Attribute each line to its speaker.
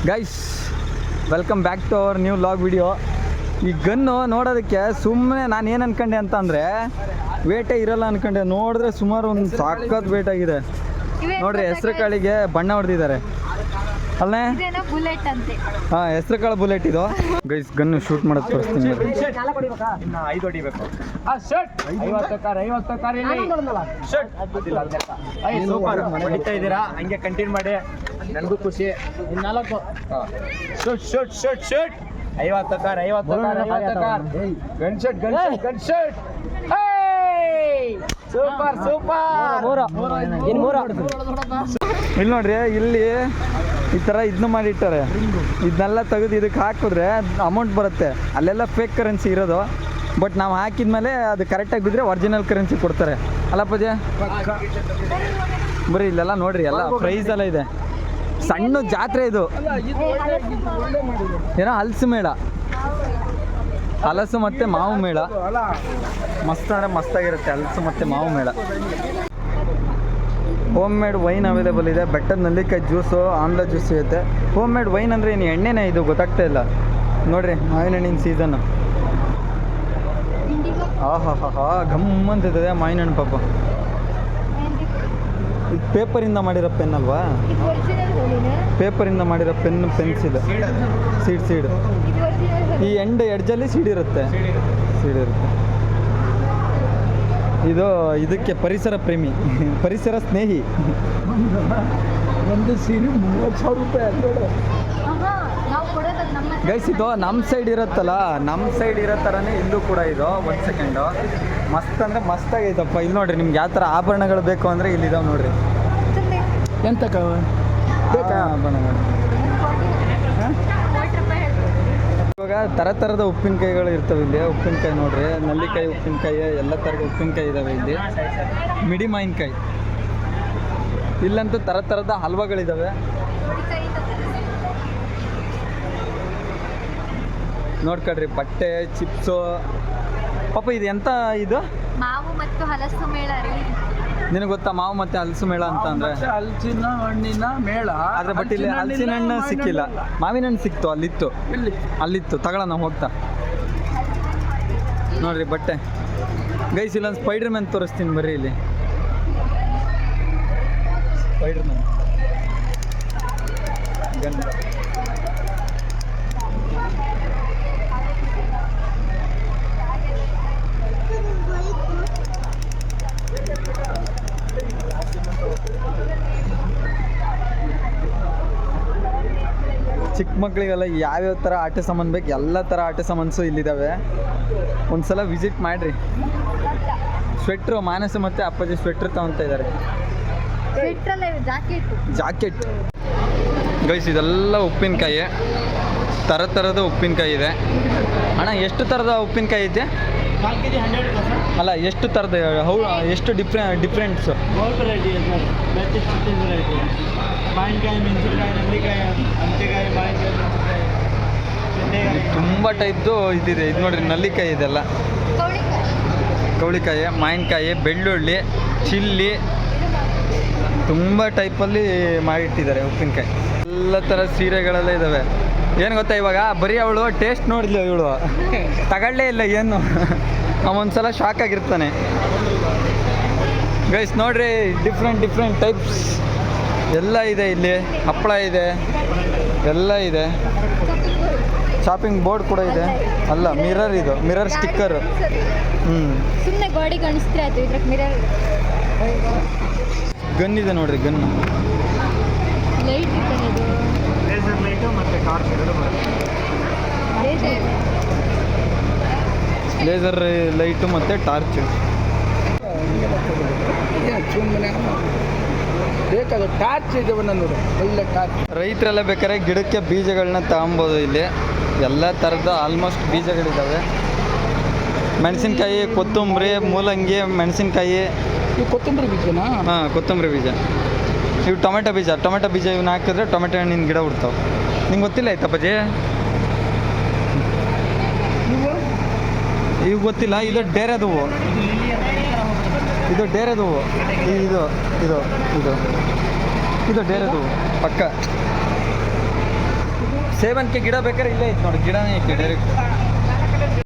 Speaker 1: Guys welcome back to our new vlog video. ಈ ಗನ್ನು ನೋಡೋದಕ್ಕೆ ಸುಮ್ಮನೆ ನಾನು ಏನು ಅನ್ಕೊಂಡೆ ಅಂತ ಅಂದರೆ ವೇಟೇ ಇರಲ್ಲ ಅನ್ಕೊಂಡೆ. ನೋಡಿದ್ರೆ ಸುಮಾರು ಒಂದು ಸಾಕತ್ತು ವೇಟ್ ಆಗಿದೆ ನೋಡ್ರಿ. ಹೆಸರು ಕಾಳಿಗೆ ಬಣ್ಣ ಹೊಡೆದಿದ್ದಾರೆ ಅಲ್ಲೇ. ಹಾಂ, ಹೆಸರು ಕಾಳು ಬುಲೆಟ್ ಇದು. ಗೈಸ್ ಗನ್ನು ಶೂಟ್ ಮಾಡೋದು ತೋರಿಸ್ತೀನಿ.
Speaker 2: ಹಂಗೆ ಕಂಟಿನ್ಯೂ ಮಾಡಿ, ನನಗೂ ಖುಷಿ. 50 ಕಾರ್ ಗನ್ ಶೂಟ್. ಸೂಪರ್
Speaker 1: ಇಲ್ಲಿ ನೋಡ್ರಿ, ಇಲ್ಲಿ ಈ ಥರ ಇದನ್ನ ಮಾಡಿಟ್ಟಾರೆ. ಇದನ್ನೆಲ್ಲ ತೆಗೆದು ಇದಕ್ಕೆ ಹಾಕಿದ್ರೆ ಅಮೌಂಟ್ ಬರುತ್ತೆ. ಅಲ್ಲೆಲ್ಲ ಫೇಕ್ ಕರೆನ್ಸಿ ಇರೋದು. ಬಟ್ ನಾವು ಹಾಕಿದ್ಮೇಲೆ ಅದು ಕರೆಕ್ಟಾಗಿ ಬಿದ್ದರೆ ಒರಿಜಿನಲ್ ಕರೆನ್ಸಿ ಕೊಡ್ತಾರೆ ಅಲ್ಲ ಪೂಜೆ. ಬರೀ ಇಲ್ಲೆಲ್ಲ ನೋಡ್ರಿ, ಎಲ್ಲ ಪ್ರೈಸ್ ಎಲ್ಲ ಇದೆ. ಸಣ್ಣ ಜಾತ್ರೆ ಇದು. ಏನೋ ಹಲಸು ಮೇಳ, ಹಲಸು ಮತ್ತು ಮಾವು ಮೇಳ. ಮಸ್ತ್ ಅಂದರೆ ಮಸ್ತಾಗಿರುತ್ತೆ ಹಲಸು ಮತ್ತು ಮಾವು ಮೇಳ. ಹೋಮ್ ಮೇಡ್ ವೈನ್ ಅವೈಲೇಬಲ್ ಇದೆ. ಬೆಟ್ಟದ ನೆಲ್ಲಿಕಾಯಿ ಜ್ಯೂಸು, ಆಮ್ಲ ಜ್ಯೂಸ್ ಸಿಗುತ್ತೆ. ಹೋಮ್ ಮೇಡ್ ವೈನ್ ಅಂದರೆ ಏನು ಎಣ್ಣೆನೇ ಇದು ಗೊತ್ತಾಗ್ತಾ ಇಲ್ಲ ನೋಡ್ರಿ. ಮಾವಿನ ಹಣ್ಣಿನ ಸೀಸನ್ನು. ಆಹಾ ಗಮ್ಮಂತಿದೆ ಮಾವಿನ ಹಣ್ಣು ಪಾಪ. ಇದು ಪೇಪರಿಂದ ಮಾಡಿರೋ ಪೆನ್ ಅಲ್ವಾ? ಪೇಪರಿಂದ ಮಾಡಿರೋ ಪೆನ್ಸಿಲ್ ಸೀಡ್. ಈ ಎಡ್ಜಲ್ಲಿ ಸೀಡ್ ಇರುತ್ತೆ. ಇದಕ್ಕೆ ಪರಿಸರ ಪ್ರೇಮಿ, ಪರಿಸರ ಸ್ನೇಹಿ. ಒಂದು ಸೀರೆ 30,000 ರೂಪಾಯಿ. ಗೈಸ್ ಇದು ನಮ್ಮ ಸೈಡ್ ಇರುತ್ತಲ್ಲ, ನಮ್ಮ ಸೈಡ್ ಇರೋ ಥರನೇ ಇಲ್ಲೂ ಕೂಡ ಇದು. ಒಂದು ಸೆಕೆಂಡು, ಮಸ್ತ್ ಅಂದರೆ ಮಸ್ತಾಗೈತಪ್ಪ. ಇಲ್ಲಿ ನೋಡ್ರಿ, ನಿಮ್ಗೆ ಯಾವ ಥರ ಆಭರಣಗಳು ಬೇಕು ಅಂದರೆ ಇಲ್ಲಿದ್ದಾವೆ ನೋಡ್ರಿ. ಎಂತ ಬೇಕಾ ಆಭರಣಗಳು? ಇವಾಗ ಥರದ ಉಪ್ಪಿನಕಾಯಿಗಳು ಇರ್ತವೆ ಇಲ್ಲಿ. ಉಪ್ಪಿನಕಾಯಿ ನೋಡ್ರಿ, ನಲ್ಲಿಕಾಯಿ ಉಪ್ಪಿನಕಾಯಿ, ಎಲ್ಲ ಥರದ ಉಪ್ಪಿನಕಾಯಿ ಇದ್ದಾವೆ ಇಲ್ಲಿ. ಮಿಡಿ ಮಾವಿನಕಾಯಿ. ಇಲ್ಲಂತೂ ಥರದ ಹಲ್ವಾಗಳಿದ್ದಾವೆ ನೋಡ್ಕೊಳ್ರಿ. ಬಟ್ಟೆ, ಚಿಪ್ಸು. ಪಾಪ ಇದು ಎಂತ ಇದು?
Speaker 3: ಮಾವು ಮತ್ತು ಹಲಸು ಮೇಳ ರೀ.
Speaker 1: ನಿನಗೆ ಗೊತ್ತಾ ಮಾವು ಮತ್ತೆ ಹಲಸು ಮೇಳ ಅಂತ ಅಂದ್ರೆ?
Speaker 2: ಹಲಸಿನ ಹಣ್ಣಿನ ಮೇಳ.
Speaker 1: ಆದ್ರೆ ಬಟ್ ಇಲ್ಲಿ ಹಲಸಿನ ಹಣ್ಣು ಸಿಕ್ಕಿಲ್ಲ. ಮಾವಿನ ಹಣ್ಣು ಸಿಕ್ತು, ಅಲ್ಲಿತ್ತು ತಗೊಳ್ಳೋಣ ಹೋಗ್ತಾ. ನೋಡ್ರಿ ಬಟ್ಟೆ. ಗೈಸ್ ಇಲ್ಲೊಂದು ಸ್ಪೈಡರ್ ಮ್ಯಾನ್ ತೋರಿಸ್ತೀನಿ ಬರ್ರಿ. ಇಲ್ಲಿ ಸ್ಪೈಡರ್ ಮ್ಯಾನ್ ಗನ್. ಚಿಕ್ಕ ಮಕ್ಕಳಿಗೆಲ್ಲ ಯಾವ್ಯಾವ ಥರ ಆಟ ಸಾಮಾನು ಬೇಕು ಎಲ್ಲ ಥರ ಆಟ ಸಾಮಾನ್ಸು ಇಲ್ಲಿದ್ದಾವೆ. ಒಂದ್ಸಲ ವಿಸಿಟ್ ಮಾಡಿರಿ. ಸ್ವೆಟ್ರು ಮಾನಸ ಮತ್ತು ಅಪ್ಪಾಜಿ ಸ್ವೆಟ್ರ್ ತಗೊತಾ ಇದ್ದಾರೆ. ಜಾಕೆಟ್. ಗೈಸ್ ಇದೆಲ್ಲ ಉಪ್ಪಿನಕಾಯಿ. ಥರದ ಉಪ್ಪಿನಕಾಯಿ ಇದೆ. ಅಣ್ಣ ಎಷ್ಟು ಥರದ ಉಪ್ಪಿನಕಾಯಿ ಇದೆ? ಅಲ್ಲ ಎಷ್ಟು ಥರದ, ಎಷ್ಟು ಡಿಫ್ರೆಂಟ್ಸು?
Speaker 2: ಮಾವಿನಕಾಯಿ, ಮೆಣಸಿನಕಾಯಿ, ನೆಲ್ಲಿಕಾಯಿ, ಅಂತೆಕಾಯಿ,
Speaker 1: ತುಂಬ ಟೈಪ್ದು ಇದಿದೆ. ಇದು ನೋಡ್ರಿ, ನಲ್ಲಿಕಾಯಿ ಇದೆಲ್ಲ, ಕೌಳಿಕಾಯಿ, ಮಾವಿನಕಾಯಿ, ಬೆಳ್ಳುಳ್ಳಿ, ಚಿಲ್ಲಿ, ತುಂಬ ಟೈಪಲ್ಲಿ ಮಾಡಿಟ್ಟಿದ್ದಾರೆ ಉಪ್ಪಿನಕಾಯಿ. ಎಲ್ಲ ಥರ ಸೀರೆಗಳೆಲ್ಲ ಇದ್ದಾವೆ. ಏನು ಗೊತ್ತಾ, ಇವಾಗ ಬರೀ ಅವಳು ಟೇಸ್ಟ್ ನೋಡಿದ್ಲು, ಇವಳು ತಗೊಳ್ಳೇ ಇಲ್ಲ ಏನು. ಅವನೊಂದ್ಸಲ ಶಾಕ್ ಆಗಿರ್ತಾನೆ. ಗೈಸ್ ನೋಡ್ರಿ, ಡಿಫ್ರೆಂಟ್ ಟೈಪ್ಸ್ ಎಲ್ಲ ಇದೆ ಇಲ್ಲಿ. ಹಪ್ಪಳ ಇದೆ, ಎಲ್ಲ ಇದೆ. ಶಾಪಿಂಗ್ ಬೋರ್ಡ್ ಕೂಡ ಇದೆ. ಅಲ್ಲ, ಮಿರರ್, ಇದು ಮಿರರ್ ಸ್ಟಿಕ್ಕರ್.
Speaker 3: ಸುಮ್ಮನೆ ಗಾಡಿ ಕಾಣಿಸ್ತೀರ ಆಯ್ತು. ಇದ್ರಕ್ಕೆ ಮಿರರ್.
Speaker 1: ಗನ್ ಇದೆ ನೋಡ್ರಿ, ಗನ್.
Speaker 3: ಲೈಟ್ ಇರ್ತಾನೆ ಇದು.
Speaker 2: ಲೇಸರ್ ಲೈಟು ಮತ್ತು ಟಾರ್ಚ್ ಎರಡು ಬರುತ್ತೆ.
Speaker 1: ಲೇಸರ್ ಲೈಟು ಮತ್ತು ಟಾರ್ಚ್.
Speaker 2: ಬೇಕಾದ ಟಾರ್ಚ್ ಇದೆ ಒಂದೊಂದು ಒಳ್ಳೆ ಟಾರ್ಚ್.
Speaker 1: ರೈತರೆಲ್ಲ ಬೇಕಾದ್ರೆ ಗಿಡಕ್ಕೆ ಬೀಜಗಳನ್ನ ತಗೊಬೋದು ಇಲ್ಲಿ. ಎಲ್ಲ ಥರದ ಆಲ್ಮೋಸ್ಟ್ ಬೀಜಗಳಿದ್ದಾವೆ. ಮೆಣಸಿನ್ಕಾಯಿ, ಕೊತ್ತಂಬರಿ, ಮೂಲಂಗಿ, ಮೆಣಸಿನ್ಕಾಯಿ.
Speaker 2: ಇವು ಕೊತ್ತಂಬರಿ ಬೀಜನಾ?
Speaker 1: ಹಾಂ, ಕೊತ್ತಂಬರಿ ಬೀಜ. ಇವು ಟೊಮೆಟೊ ಬೀಜ ಇವನ್ನ ಹಾಕಿದ್ರೆ ಟೊಮೆಟೊ ಹಣ್ಣಿನ ಗಿಡ ಹುಡ್ತಾವೆ. ನಿಂಗೆ ಗೊತ್ತಿಲ್ಲ ಆಯ್ತಪ್ಪಾಜಿ? ಇವು ಗೊತ್ತಿಲ್ಲ. ಇದು ಡೇರೆದು ಹೂವು. ಇದು ಡೇರೆದು ಹೂವು. ಇದು ಇದು ಇದು ಇದು ಡೇರೆದು ಹೂವು ಪಕ್ಕ. ಸೇವಂತಿಗೆ ಗಿಡ ಬೇಕಾದ್ರೆ ಇಲ್ಲೇ ಐತೆ ನೋಡಿ, ಗಿಡನೇ ಐತೆ ಡೈರೆಕ್ಟ್.